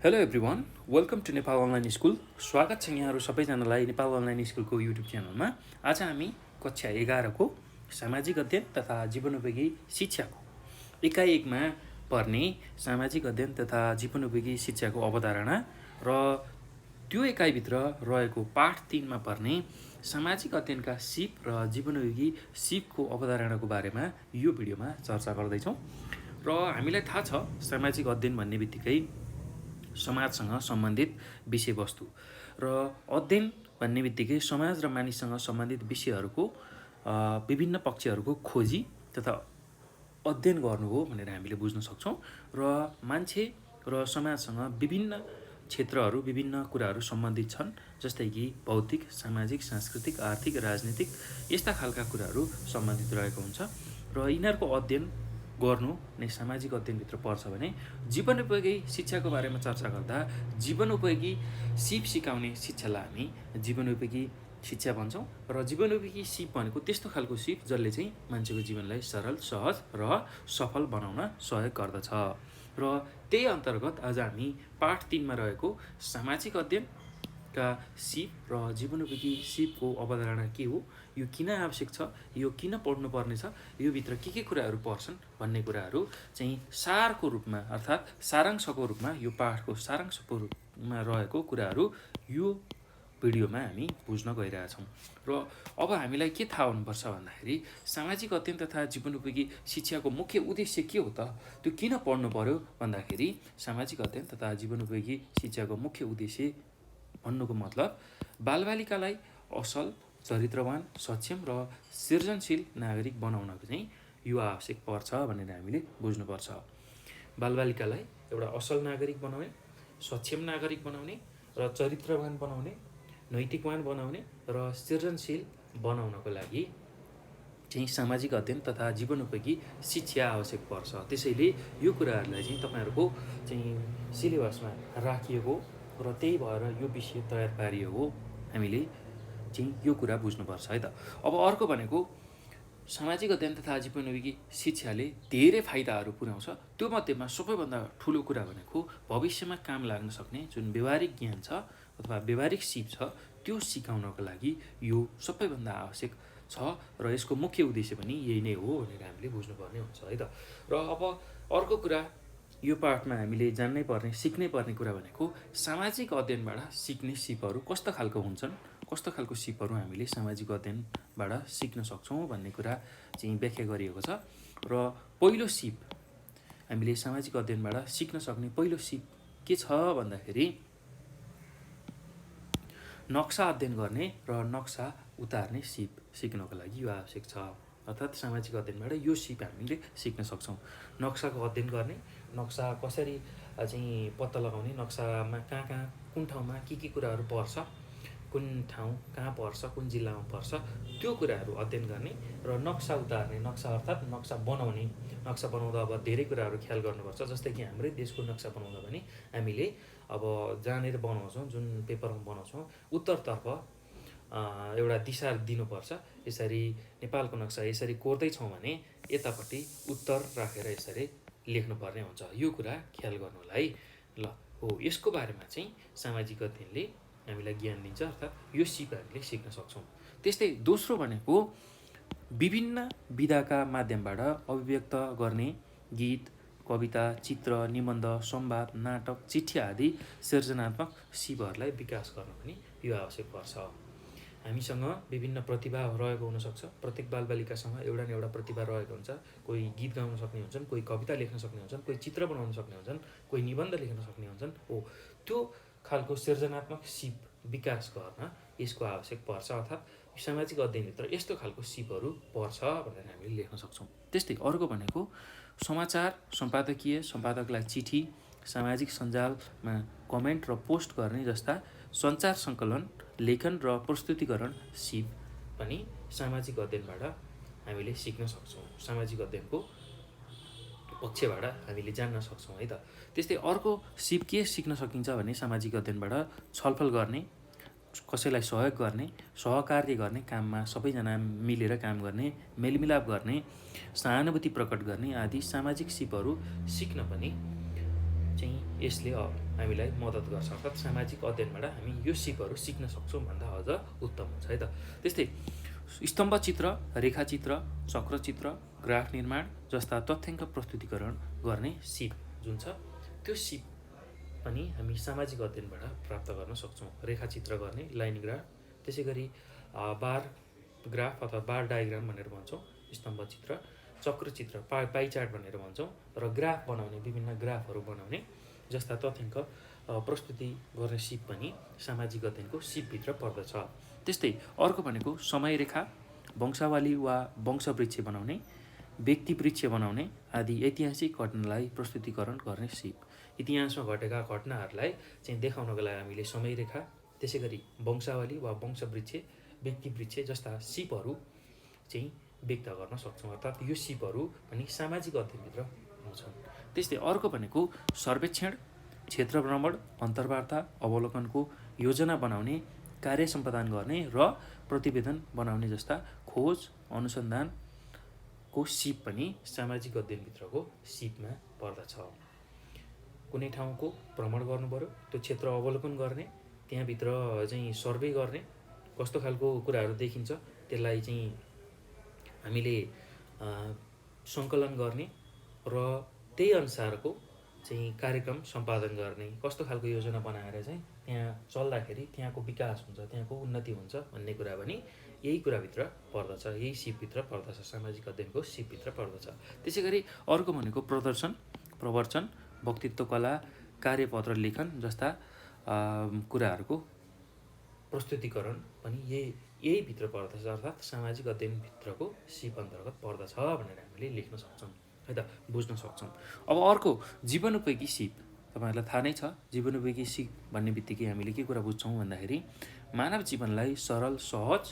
Hello everyone, welcome to Nepal online school. स्वागत छ यहाँहरू सबैजनालाई नेपाल अनलाइन स्कुलको युट्युब च्यानलमा। आज हामी कक्षा 11को सामाजिक अध्ययन तथा जीवनोपयोगी शिक्षाको इकाइ 1मा पर्ने सामाजिक अध्ययन तथा जीवनोपयोगी शिक्षाको अवधारणा र त्यो इकाइभित्र रहेको पाठ 3मा पर्ने सामाजिक अध्ययनका सिप र जीवनोपयोगी सिपको अवधारणाको बारेमा यो भिडियोमा चर्चा गर्दैछौँ। र हामीलाई थाहा छ सामाजिक अध्ययन भन्ने बित्तिकै समाजसँग सम्बन्धित विषयवस्तु र अध्ययन भन्ने बित्तिकै समाज र मानिससँग सम्बन्धित विषयहरूको विभिन्न पक्षहरूको खोजी तथा अध्ययन गर्नु हो भनेर हामीले बुझ्न सक्छौँ। र मान्छे र समाजसँग विभिन्न क्षेत्रहरू विभिन्न कुराहरू सम्बन्धित छन्, जस्तै कि भौतिक, सामाजिक, सांस्कृतिक, आर्थिक, राजनीतिक यस्ता खालका कुराहरू सम्बन्धित रहेको हुन्छ। र यिनीहरूको अध्ययन गर्नु नै सामाजिक अध्ययनभित्र पर्छ भने जीवनोपयोगी शिक्षाको बारेमा चर्चा गर्दा जीवनोपयोगी सिप सिकाउने शिक्षालाई हामी जीवनोपयोगी शिक्षा भन्छौँ। र जीवनोपयोगी सिप भनेको त्यस्तो खालको सिप जसले चाहिँ मान्छेको जीवनलाई सरल, सहज र सफल बनाउन सहयोग गर्दछ। र त्यही अन्तर्गत आज हामी पाठ 3मा रहेको सामाजिक अध्ययनका सिप र जीवनोपयोगी सिपको अवधारणा के हो, यो किन आवश्यक छ, यो किन पढ्नुपर्ने छ, यो भित्र के कुराहरू पर्छन् भन्ने कुराहरू चाहिँ सारको रूपमा अर्थात् सारांशको रूपमा यो पाठको सारांशको रूपमा रहेको कुराहरू यो भिडियोमा हामी बुझ्न गइरहेछौँ। र अब हामीलाई के थाहा हुनुपर्छ भन्दाखेरि सामाजिक अध्ययन तथा जीवनोपयोगी शिक्षाको मुख्य उद्देश्य के हो त, त्यो किन पढ्नु पर्यो भन्दाखेरि सामाजिक अध्ययन तथा जीवनोपयोगी शिक्षाको मुख्य उद्देश्य भन्नुको मतलब बालबालिकालाई असल, चरित्रवान, सक्षम र सृजनशील नागरिक बनाउनको चाहिँ यो आवश्यक पर्छ भनेर हामीले बुझ्नुपर्छ। बालबालिकालाई एउटा असल नागरिक बनाउने, सक्षम नागरिक बनाउने र चरित्रवान बनाउने, नैतिकवान बनाउने र सृजनशील बनाउनको लागि चाहिँ सामाजिक अध्ययन तथा जीवनोपयोगी शिक्षा आवश्यक पर्छ। त्यसैले यो कुराहरूलाई चाहिँ तपाईँहरूको चाहिँ सिलेबसमा राखिएको र त्यही भएर यो विषय तयार पारिएको हामीले चाहिँ यो कुरा बुझ्नुपर्छ है त। अब अर्को भनेको सामाजिक अध्ययन तथा जीवनोपयोगी शिक्षाले धेरै फाइदाहरू पुर्याउँछ। त्यो मध्येमा सबैभन्दा ठुलो कुरा भनेको भविष्यमा काम लाग्न सक्ने जुन व्यवहारिक ज्ञान छ अथवा व्यवहारिक सिप छ त्यो सिकाउनको लागि यो सबैभन्दा आवश्यक छ र यसको मुख्य उद्देश्य पनि यही नै हो भनेर हामीले बुझ्नुपर्ने हुन्छ है त। र अब अर्को कुरा यो पाठमा हामीले जान्नै पर्ने, सिक्नै पर्ने कुरा भनेको सामाजिक अध्ययनबाट सिक्ने सिपहरू कस्तो खालको हुन्छन्, कस्तो खालको सिपहरू हामीले सामाजिक अध्ययनबाट सिक्न सक्छौँ भन्ने कुरा चाहिँ व्याख्या गरिएको छ। र पहिलो सिप हामीले सामाजिक अध्ययनबाट सिक्न सक्ने पहिलो सिप के छ भन्दाखेरि नक्सा अध्ययन गर्ने र नक्सा उतार्ने सिप सिक्नको लागि यो आवश्यक छ। अर्थात् सामाजिक अध्ययनबाट यो सिप हामीले सिक्न सक्छौँ। नक्साको अध्ययन गर्ने, नक्सा कसरी चाहिँ पत्ता लगाउने, नक्सामा कहाँ कुन ठाउँमा के कुराहरू पर्छ, कुन ठाउँ कहाँ पर्छ, कुन जिल्लामा पर्छ त्यो कुराहरू अध्ययन गर्ने र नक्सा उतार्ने, नक्सा अर्थात् नक्सा बनाउने। नक्सा बनाउँदा अब धेरै कुराहरू ख्याल गर्नुपर्छ। जस्तै कि हाम्रै देशको नक्सा बनाउँदा पनि हामीले अब जहाँनिर बनाउँछौँ, जुन पेपरमा बनाउँछौँ उत्तरतर्फ एउटा दिशा दिनुपर्छ। यसरी नेपालको नक्सा यसरी कोर्दैछौँ भने यतापट्टि उत्तर राखेर यसरी लेख्नुपर्ने हुन्छ। यो कुरा ख्याल गर्नुलाई ल हो। यसको बारेमा चाहिँ सामाजिक अध्ययनले हामीलाई ज्ञान दिन्छ, अर्थात् यो सिप हामीले सिक्न सक्छौँ। त्यस्तै दोस्रो भनेको विभिन्न विधाका माध्यमबाट अभिव्यक्त गर्ने गीत, कविता, चित्र, निबन्ध, संवाद, नाटक, चिठी आदि सृजनात्मक सिपहरूलाई विकास गर्न पनि यो आवश्यक पर्छ। हामीसँग विभिन्न प्रतिभा रहेको हुनसक्छ। प्रत्येक बालबालिकासँग एउटा न एउटा प्रतिभा रहेको हुन्छ। कोही गीत गाउन सक्ने हुन्छन्, कोही कविता लेख्न सक्ने हुन्छन्, कोही चित्र बनाउन सक्ने हुन्छन्, कोही निबन्ध लेख्न सक्ने हुन्छन्। हो, त्यो खालको सृजनात्मक सिप विकास गर्न यसको आवश्यक पर्छ। अर्थात् सामाजिक अध्ययनभित्र यस्तो खालको सिपहरू पर्छ भनेर हामीले लेख्न सक्छौँ। त्यस्तै अर्को भनेको समाचार सम्पादकीय, सम्पादकलाई चिठी, सामाजिक सञ्जालमा कमेन्ट र पोस्ट गर्ने जस्ता सञ्चार सङ्कलन, लेखन र प्रस्तुतिकरण सिप पनि सामाजिक अध्ययनबाट हामीले सिक्न सक्छौँ। सामाजिक अध्ययनको पक्षबाट हामीले जान्न सक्छौँ है त। त्यस्तै अर्को सिप के सिक्न सकिन्छ भने सामाजिक अध्ययनबाट छलफल गर्ने, कसैलाई सहयोग गर्ने, सहकार्य गर्ने, काममा सबैजना मिलेर काम गर्ने, मेलमिलाप गर्ने, सहानुभूति प्रकट गर्ने आदि सामाजिक सिपहरू सिक्न पनि चाहिँ यसले हामीलाई मद्दत गर्छ। अर्थात् सामाजिक अध्ययनबाट हामी यो सिपहरू सिक्न सक्छौँ भन्दा अझ उत्तम हुन्छ है त। त्यस्तै स्तम्भचित्र, रेखाचित्र, चक्रचित्र, ग्राफ निर्माण जस्ता तथ्याङ्क प्रस्तुतिकरण गर्ने सिप जुन छ त्यो सिप पनि हामी सामाजिक अध्ययनबाट प्राप्त गर्न सक्छौँ। रेखाचित्र गर्ने लाइन ग्राफ, त्यसै गरी बार ग्राफ अथवा बार डायग्राम भनेर भन्छौँ स्तम्भचित्र, चक्रचित्र पाई चार्ट भनेर भन्छौँ, र ग्राफ बनाउने विभिन्न ग्राफहरू बनाउने जस्ता तथ्याङ्क प्रस्तुति गर्ने सिप पनि सामाजिक अध्ययनको सिपभित्र पर्दछ। त्यस्तै अर्को भनेको समयरेखा, वंशावली वा वंशवृक्ष बनाउने, व्यक्तिवृक्ष बनाउने आदि ऐतिहासिक घटनालाई प्रस्तुतिकरण गर्ने सिप। इतिहासमा घटेका घटनाहरूलाई चाहिँ देखाउनको लागि हामीले समयरेखा, त्यसै गरी वंशावली वा वंशवृक्ष, व्यक्तिवृक्ष जस्ता सिपहरू चाहिँ व्यक्त गर्न सक्छौँ। अर्थात् यो सिपहरू पनि सामाजिक अध्ययनभित्र आउँछन्। त्यस्तै अर्को भनेको सर्वेक्षण, क्षेत्र भ्रमण, अन्तर्वार्ता, अवलोकनको योजना बनाउने, कार्य सम्पादन गर्ने र प्रतिवेदन बनाउने जस्ता खोज अनुसन्धानको सिप पनि सामाजिक अध्ययनभित्रको सिपमा पर्दछ। कुनै ठाउँको भ्रमण गर्नु पऱ्यो, त्यो क्षेत्र अवलोकन गर्ने, त्यहाँभित्र चाहिँ सर्वे गर्ने, कस्तो खालको कुराहरू देखिन्छ त्यसलाई चाहिँ हामीले सङ्कलन गर्ने र त्यही अनुसारको चाहिँ कार्यक्रम सम्पादन गर्ने, कस्तो खालको योजना बनाएर चाहिँ त्यहाँ चल्दाखेरि त्यहाँको विकास हुन्छ, त्यहाँको उन्नति हुन्छ भन्ने कुरा पनि यही कुराभित्र पर्दछ, यही सिपभित्र पर्दछ, सामाजिक अध्ययनको सिपभित्र पर्दछ। त्यसै गरी अर्को भनेको प्रदर्शन, प्रवचन, वक्तित्व कला, कार्यपत्र लेखन जस्ता कुराहरूको प्रस्तुतिकरण पनि यही भित्र पर्दछ। अर्थात् सामाजिक अध्ययनभित्रको सिप अन्तर्गत पर्दछ भनेर हामीले लेख्न सक्छौँ है त, बुझ्न सक्छौँ। अब अर्को जीवनोपयोगी सिप, तपाईँहरूलाई थाहा नै छ जीवनोपयोगी सिप भन्ने बित्तिकै हामीले के कुरा बुझ्छौँ भन्दाखेरि मानव जीवनलाई सरल, सहज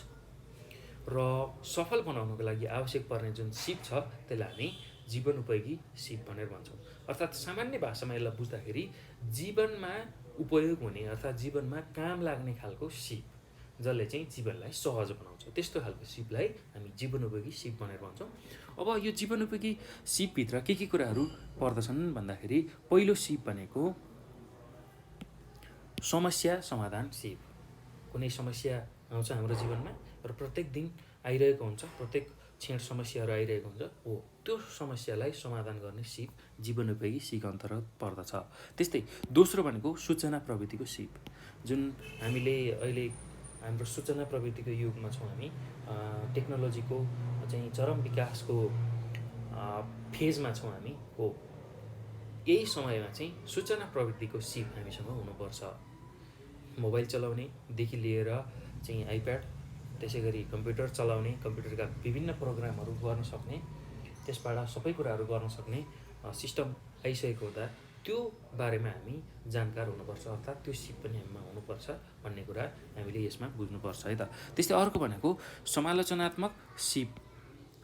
र सफल बनाउनको लागि आवश्यक पर्ने जुन सिप छ त्यसलाई हामी जीवनोपयोगी सिप भनेर भन्छौँ। अर्थात् सामान्य भाषामा यसलाई बुझ्दाखेरि जीवनमा उपयोग हुने अर्थात् जीवनमा काम लाग्ने खालको सिप, जसले चाहिँ जीवनलाई सहज बनाउँछ, त्यस्तो खालको सिपलाई हामी जीवनोपयोगी सिप भनेर भन्छौँ। अब यो जीवनोपयोगी सिपभित्र के कुराहरू पर्दछन् भन्दाखेरि पहिलो सिप भनेको समस्या समाधान सिप। कुनै समस्या आउँछ हाम्रो जीवनमा र प्रत्येक दिन आइरहेको हुन्छ, प्रत्येक क्षण समस्याहरू आइरहेको हुन्छ, हो त्यो समस्यालाई समाधान गर्ने सिप जीवनोपयोगी सिप अन्तर्गत पर्दछ। त्यस्तै दोस्रो भनेको सूचना प्रविधिको सिप, जुन हामीले अहिले हाम्रो सूचना प्रविधिको युगमा छौँ हामी, टेक्नोलोजीको चाहिँ चरम विकासको फेजमा छौँ हामी, हो यही समयमा चाहिँ सूचना प्रविधिको सिप हामीसँग हुनुपर्छ। मोबाइल चलाउनेदेखि लिएर चाहिँ आइप्याड, त्यसै गरी कम्प्युटर चलाउने, कम्प्युटरका विभिन्न प्रोग्रामहरू गर्न सक्ने, त्यसबाट सबै कुराहरू गर्न सक्ने सिस्टम आइसकेको हुँदा त्यो बारेमा हामी जानकार हुनुपर्छ, अर्थात् त्यो सिप पनि हामीमा हुनुपर्छ भन्ने कुरा हामीले यसमा बुझ्नुपर्छ है त। त्यस्तै अर्को भनेको समालोचनात्मक सिप,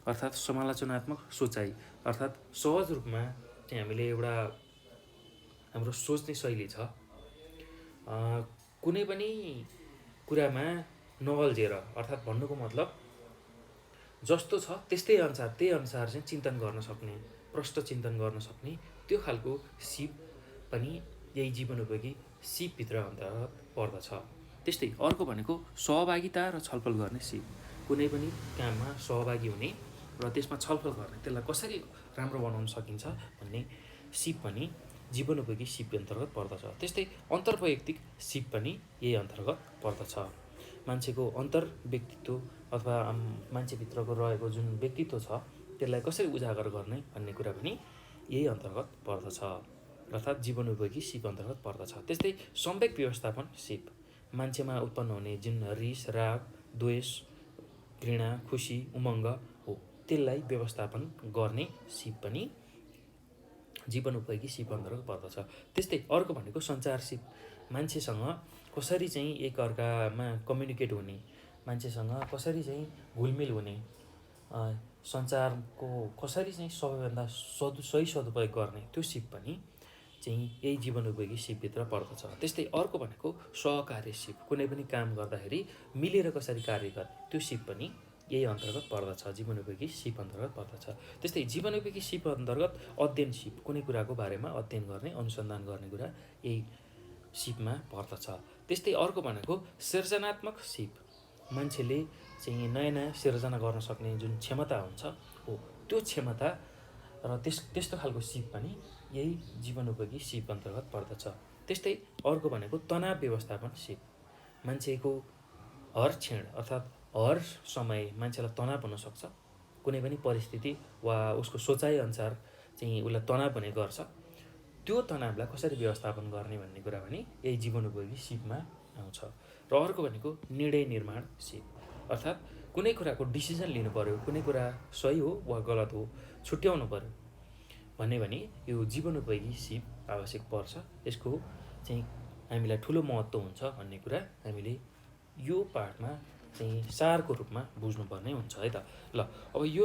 अर्थात् समालोचनात्मक सोचाइ, अर्थात् सहज रूपमा चाहिँ हामीले एउटा हाम्रो सोच्ने शैली छ, कुनै पनि कुरामा नअल्झेर, अर्थात् भन्नुको मतलब जस्तो छ त्यही अनुसार चाहिँ चिन्तन गर्न सक्ने, प्रष्ट चिन्तन गर्न सक्ने त्यो खालको सिप पनि यही जीवनोपयोगी सिपभित्र अन्तर्गत पर्दछ। त्यस्तै अर्को भनेको सहभागिता र छलफल गर्ने सिप, कुनै पनि काममा सहभागी हुने र त्यसमा छलफल गर्ने, त्यसलाई कसरी राम्रो बनाउन सकिन्छ भन्ने सिप पनि जीवनोपयोगी सिप अन्तर्गत पर्दछ। त्यस्तै अन्तर्वैयक्तिक सिप पनि यही अन्तर्गत पर्दछ। मान्छेको व्यक्तित्व अथवा मान्छेभित्रको रहेको जुन व्यक्तित्व छ त्यसलाई कसरी उजागर गर्ने भन्ने कुरा पनि यही अन्तर्गत पर्दछ, अर्थात् जीवनोपयोगी सिप अन्तर्गत पर्दछ। त्यस्तै संवेग व्यवस्थापन सिप, मान्छेमा उत्पन्न हुने जुन रिस, राग, द्वेष, घृणा, खुसी, उमङ्ग हो त्यसलाई व्यवस्थापन गर्ने सिप पनि जीवनोपयोगी सिप अन्तर्गत पर्दछ। त्यस्तै अर्को भनेको सञ्चार सिप, मान्छेसँग कसरी चाहिँ एकअर्कामा कम्युनिकेट हुने, मान्छेसँग कसरी चाहिँ घुलमिल हुने, सञ्चारको कसरी चाहिँ सबैभन्दा सही सदुपयोग गर्ने त्यो सिप पनि चाहिँ यही जीवनोपयोगी सिपभित्र पर्दछ। त्यस्तै अर्को भनेको सहकार्य सिप, कुनै पनि काम गर्दाखेरि मिलेर कसरी कार्य गर्ने त्यो सिप पनि यही अन्तर्गत पर्दछ, जीवनोपयोगी सिप अन्तर्गत पर्दछ। त्यस्तै जीवनोपयोगी सिप अन्तर्गत अध्ययन सिप, कुनै कुराको बारेमा अध्ययन गर्ने, अनुसन्धान गर्ने कुरा यही सिपमा पर्दछ। त्यस्तै अर्को भनेको सृजनात्मक सिप, मान्छेले चाहिँ नयाँ नयाँ सिर्जना गर्न सक्ने जुन क्षमता हुन्छ हो त्यो क्षमता र त्यस्तो खालको सिप पनि यही जीवनोपयोगी सिप अन्तर्गत पर्दछ। त्यस्तै अर्को भनेको तनाव व्यवस्थापन सिप, मान्छेको हर क्षण अर्थात् हर समय मान्छेलाई तनाव हुनसक्छ, कुनै पनि परिस्थिति वा उसको सोचाइ अनुसार चाहिँ उसलाई तनाव हुने गर्छ, त्यो तनावलाई कसरी व्यवस्थापन गर्ने भन्ने कुरा पनि यही जीवनोपयोगी सिपमा आउँछ। र अर्को भनेको निर्णय निर्माण सिप, अर्थात् कुनै कुराको डिसिजन लिनु पऱ्यो, कुनै कुरा सही हो वा गलत हो छुट्याउनु पऱ्यो भने यो जीवनोपयोगी सिप आवश्यक पर्छ। यसको चाहिँ हामीलाई ठुलो महत्त्व हुन्छ भन्ने कुरा हामीले यो पाठमा चाहिँ सारको रूपमा बुझ्नुपर्ने हुन्छ है त। ल अब यो